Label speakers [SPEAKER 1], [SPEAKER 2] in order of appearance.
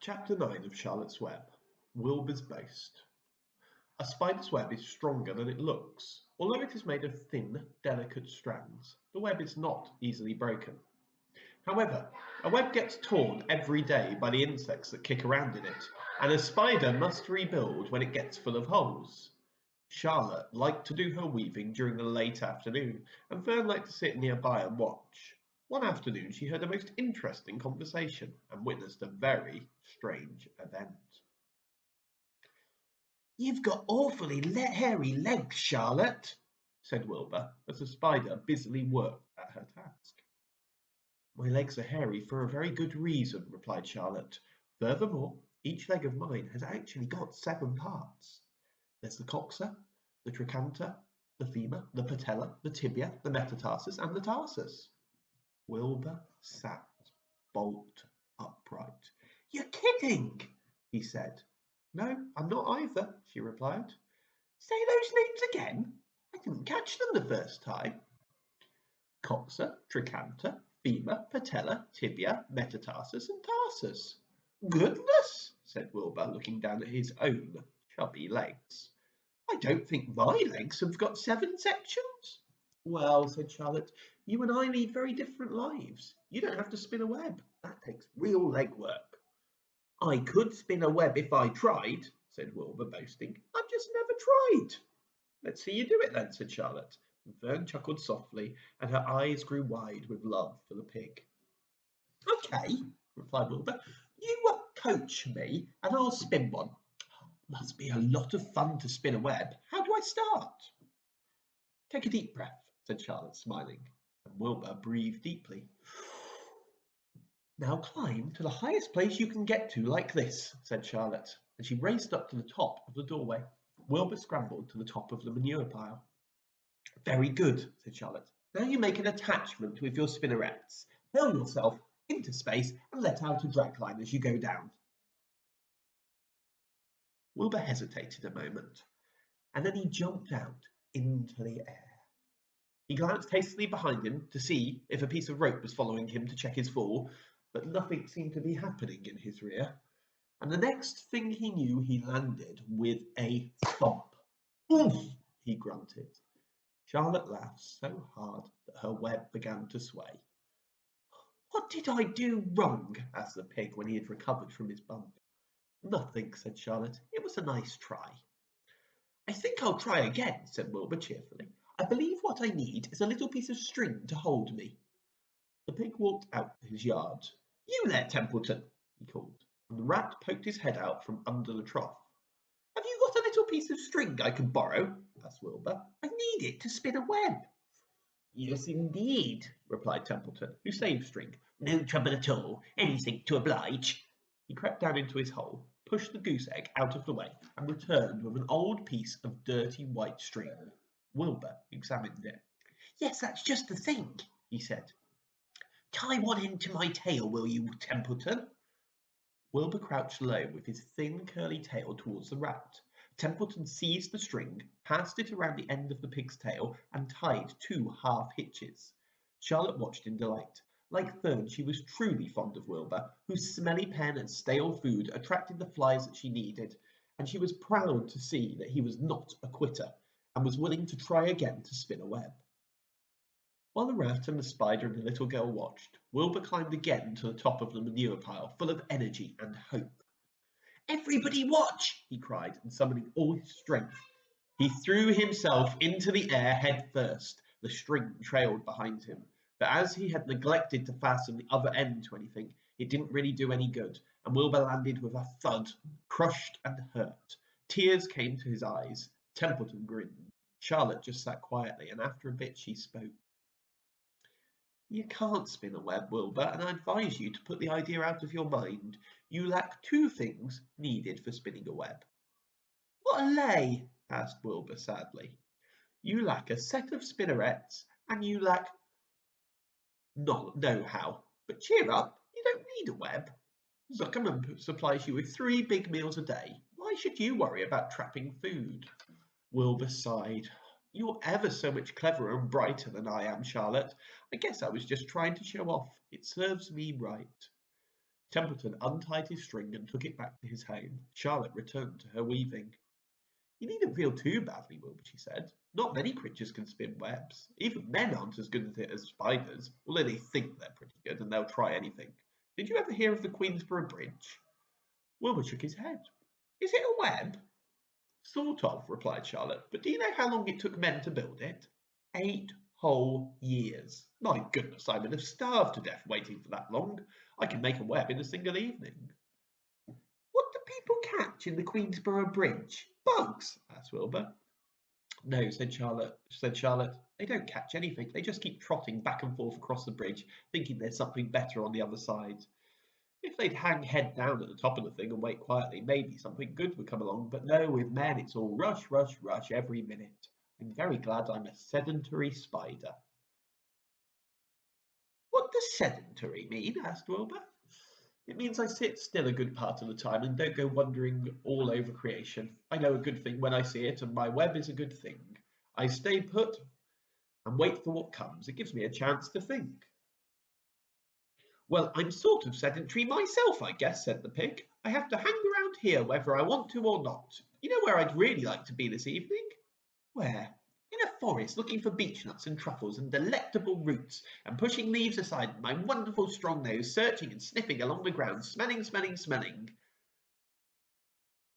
[SPEAKER 1] Chapter 9 of Charlotte's Web. Wilbur's Boast. A spider's web is stronger than it looks. Although it is made of thin, delicate strands, the web is not easily broken. However, a web gets torn every day by the insects that kick around in it, and a spider must rebuild when it gets full of holes. Charlotte liked to do her weaving during the late afternoon, and Fern liked to sit nearby and watch. One afternoon she heard a most interesting conversation and witnessed a very strange event.
[SPEAKER 2] "You've got awfully hairy legs, Charlotte,"
[SPEAKER 1] said Wilbur, as the spider busily worked at her task.
[SPEAKER 2] "My legs are hairy for a very good reason," replied Charlotte. "Furthermore, each leg of mine has actually got 7 parts. There's the coxa, the trochanter, the femur, the patella, the tibia, the metatarsus, and the tarsus."
[SPEAKER 1] Wilbur sat bolt upright.
[SPEAKER 2] "You're kidding,"
[SPEAKER 1] he said. "No, I'm not either," she replied.
[SPEAKER 2] "Say those names again. I didn't catch them the first time."
[SPEAKER 1] "Coxa, trochanter, femur, patella, tibia, metatarsus, and tarsus."
[SPEAKER 2] "Goodness,"
[SPEAKER 1] said Wilbur, looking down at his own chubby legs.
[SPEAKER 2] "I don't think my legs have got 7 sections."
[SPEAKER 1] "Well," said Charlotte, "you and I lead very different lives. You don't have to spin a web. That takes real leg work."
[SPEAKER 2] "I could spin a web if I tried," said Wilbur, boasting. "I've just never tried."
[SPEAKER 1] "Let's see you do it then," said Charlotte. And Fern chuckled softly, and her eyes grew wide with love for the pig.
[SPEAKER 2] "Okay," replied Wilbur. "You coach me, and I'll spin one. Must be a lot of fun to spin a web. How do I start?"
[SPEAKER 1] "Take a deep breath," said Charlotte, smiling, and Wilbur breathed deeply.
[SPEAKER 2] "Now climb to the highest place you can get to, like this,"
[SPEAKER 1] said Charlotte, and she raced up to the top of the doorway. Wilbur scrambled to the top of the manure pile.
[SPEAKER 2] "Very good," said Charlotte. "Now you make an attachment with your spinnerets. Hurl yourself into space and let out a drag line as you go down."
[SPEAKER 1] Wilbur hesitated a moment,
[SPEAKER 2] and then he jumped out into the air.
[SPEAKER 1] He glanced hastily behind him to see if a piece of rope was following him to check his fall, but nothing seemed to be happening in his rear. And the next thing he knew, he landed with a thump. "Oof!" he grunted. Charlotte laughed so hard that her web began to sway.
[SPEAKER 2] "What did I do wrong?"
[SPEAKER 1] asked the pig when he had recovered from his bump.
[SPEAKER 2] "Nothing," said Charlotte. "It was a nice try." "I think I'll try again," said Wilbur cheerfully. "I believe what I need is a little piece of string to hold me."
[SPEAKER 1] The pig walked out to his yard.
[SPEAKER 2] "You there, Templeton," he called,
[SPEAKER 1] and the rat poked his head out from under the trough.
[SPEAKER 2] "Have you got a little piece of string I can borrow?" asked Wilbur. "I need it to spin a web."
[SPEAKER 1] "Yes, indeed," replied Templeton, who saved string.
[SPEAKER 2] "No trouble at all. Anything to oblige."
[SPEAKER 1] He crept down into his hole, pushed the goose egg out of the way, and returned with an old piece of dirty white string. Wilbur examined it.
[SPEAKER 2] "Yes, that's just the thing," he said. "Tie one end to my tail, will you, Templeton?"
[SPEAKER 1] Wilbur crouched low with his thin curly tail towards the rat. Templeton seized the string, passed it around the end of the pig's tail, and tied 2 half hitches. Charlotte watched in delight. Like Fern, she was truly fond of Wilbur, whose smelly pen and stale food attracted the flies that she needed, and she was proud to see that he was not a quitter, and was willing to try again to spin a web. While the rat and the spider and the little girl watched, Wilbur climbed again to the top of the manure pile, full of energy and hope.
[SPEAKER 2] "Everybody watch!"
[SPEAKER 1] he cried, and summoning all his strength, he threw himself into the air head first. The string trailed behind him, but as he had neglected to fasten the other end to anything, it didn't really do any good, and Wilbur landed with a thud, crushed and hurt. Tears came to his eyes. Templeton grinned. Charlotte just sat quietly, and after a bit she spoke. "You can't spin a web, Wilbur, and I advise you to put the idea out of your mind. You lack 2 things needed for spinning a web."
[SPEAKER 2] "What are they?"
[SPEAKER 1] asked Wilbur sadly. "You lack a set of spinnerets, and you lack know-how. But cheer up, you don't need a web. Zuckerman supplies you with 3 big meals a day. Why should you worry about trapping food?" Wilbur sighed. "You're ever so much cleverer and brighter than I am, Charlotte. I guess I was just trying to show off. It serves me right."
[SPEAKER 2] Templeton untied his string and took it back to his home. Charlotte returned to her weaving. You needn't feel too badly, Wilbur, she said. Not many creatures can spin webs. Even men aren't as good at it as spiders, although they think they're pretty good and they'll try anything. Did you ever hear of the Queensborough Bridge? Wilbur shook his head. Is it a web? Sort of, replied Charlotte, but do you know how long it took men to build it? 8 whole years. My goodness, I would have starved to death waiting for that long. I can make a web in a single evening. What do people catch in the Queensborough Bridge? Bugs? Asked Wilbur. No, said Charlotte. They don't catch anything. They just keep trotting back and forth across the bridge, thinking there's something better on the other side. If they'd hang head down at the top of the thing and wait quietly, maybe something good would come along. But no, with men, it's all rush, rush, rush every minute. I'm very glad I'm a sedentary spider. What does sedentary mean? Asked Wilbur. It means I sit still a good part of the time and don't go wandering all over creation. I know a good thing when I see it, and my web is a good thing. I stay put and wait for what comes. It gives me a chance to think. Well, I'm sort of sedentary myself, I guess, said the pig. I have to hang around here whether I want to or not. You know where I'd really like to be this evening? Where? In a forest, looking for beechnuts and truffles and delectable roots, and pushing leaves aside with my wonderful strong nose, searching and sniffing along the ground, smelling, smelling, smelling.